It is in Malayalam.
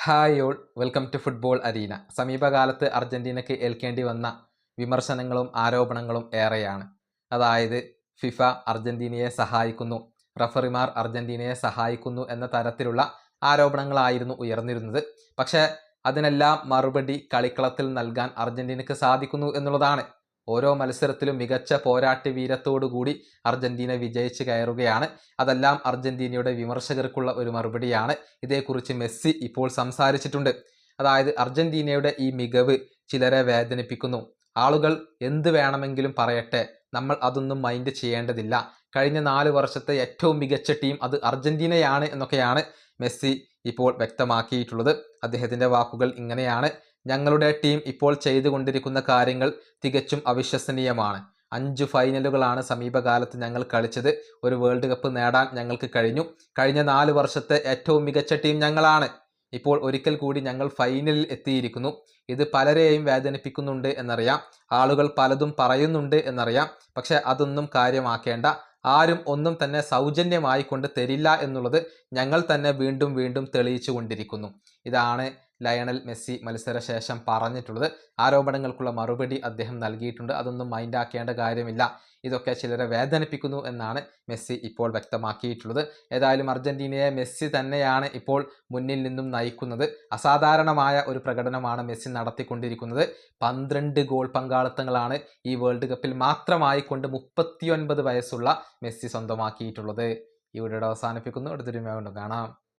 Hi all, welcome to football arena. സമീപകാലത്ത് അർജന്റീനയ്ക്ക് ഏൽക്കേണ്ടി വന്ന വിമർശനങ്ങളും ആരോപണങ്ങളും ഏറെയാണ്. അതായത് ഫിഫ അർജന്റീനയെ സഹായിക്കുന്നു, റഫറിമാർ അർജന്റീനയെ സഹായിക്കുന്നു എന്ന തരത്തിലുള്ള ആരോപണങ്ങളായിരുന്നു ഉയർന്നിരുന്നത്. പക്ഷേ അതിനെല്ലാം മറുപടി കളിക്കളത്തിൽ നൽകാൻ അർജന്റീനയ്ക്ക് സാധിക്കുന്നു എന്നുള്ളതാണ്. ഓരോ മത്സരത്തിലും മികച്ച പോരാട്ട വീര്യത്തോടുകൂടി അർജന്റീന വിജയിച്ച് കയറുകയാണ്. അതെല്ലാം അർജന്റീനയുടെ വിമർശകർക്കുള്ള ഒരു മറുപടിയാണ്. ഇതേക്കുറിച്ച് മെസ്സി ഇപ്പോൾ സംസാരിച്ചിട്ടുണ്ട്. അതായത് അർജന്റീനയുടെ ഈ മികവ് ചിലരെ വേദനിപ്പിക്കുന്നു. ആളുകൾ എന്ത് വേണമെങ്കിലും പറയട്ടെ, നമ്മൾ അതൊന്നും മൈൻഡ് ചെയ്യേണ്ടതില്ല. കഴിഞ്ഞ 4 വർഷത്തെ ഏറ്റവും മികച്ച ടീം അത് അർജന്റീനയാണ് എന്നൊക്കെയാണ് മെസ്സി ഇപ്പോൾ വ്യക്തമാക്കിയിട്ടുള്ളത്. അദ്ദേഹത്തിൻ്റെ വാക്കുകൾ ഇങ്ങനെയാണ്: ഞങ്ങളുടെ ടീം ഇപ്പോൾ ചെയ്തുകൊണ്ടിരിക്കുന്ന കാര്യങ്ങൾ തികച്ചും അവിശ്വസനീയമാണ്. 5 ഫൈനലുകളാണ് സമീപകാലത്ത് ഞങ്ങൾ കളിച്ചത്. ഒരു വേൾഡ് കപ്പ് നേടാൻ ഞങ്ങൾക്ക് കഴിഞ്ഞു. കഴിഞ്ഞ 4 വർഷത്തെ ഏറ്റവും മികച്ച ടീം ഞങ്ങളാണ്. ഇപ്പോൾ ഒരിക്കൽ കൂടി ഞങ്ങൾ ഫൈനലിൽ എത്തിയിരിക്കുന്നു. ഇത് പലരെയും വേദനിപ്പിക്കുന്നുണ്ട് എന്നറിയാം. ആളുകൾ പലതും പറയുന്നുണ്ട് എന്നറിയാം. പക്ഷെ അതൊന്നും കാര്യമാക്കേണ്ട. ആരും ഒന്നും തന്നെ സൗജന്യമായി കൊണ്ട് തരില്ല എന്നുള്ളത് ഞങ്ങൾ തന്നെ വീണ്ടും വീണ്ടും തെളിയിച്ചു കൊണ്ടിരിക്കുന്നു. ഇതാണ് ലയണൽ മെസ്സി മത്സരശേഷം പറഞ്ഞിട്ടുള്ളത്. ആരോപണങ്ങൾക്കുള്ള മറുപടി അദ്ദേഹം നൽകിയിട്ടുണ്ട്. അതൊന്നും മൈൻഡാക്കേണ്ട കാര്യമില്ല. ഇതൊക്കെ ചിലരെ വേദനിപ്പിക്കുന്നു എന്നാണ് മെസ്സി ഇപ്പോൾ വ്യക്തമാക്കിയിട്ടുള്ളത്. ഏതായാലും അർജന്റീനയെ മെസ്സി തന്നെയാണ് ഇപ്പോൾ മുന്നിൽ നിന്നും നയിക്കുന്നത്. അസാധാരണമായ ഒരു പ്രകടനമാണ് മെസ്സി നടത്തിക്കൊണ്ടിരിക്കുന്നത്. 12 ഗോൾ പങ്കാളിത്തങ്ങളാണ് ഈ വേൾഡ് കപ്പിൽ മാത്രമായി കൊണ്ട് 39 വയസ്സുള്ള മെസ്സി സ്വന്തമാക്കിയിട്ടുള്ളത്. ഈ വീഡിയോ അവസാനിപ്പിക്കുന്നു. അടുത്തൊരു വീഡിയോ കാണാം.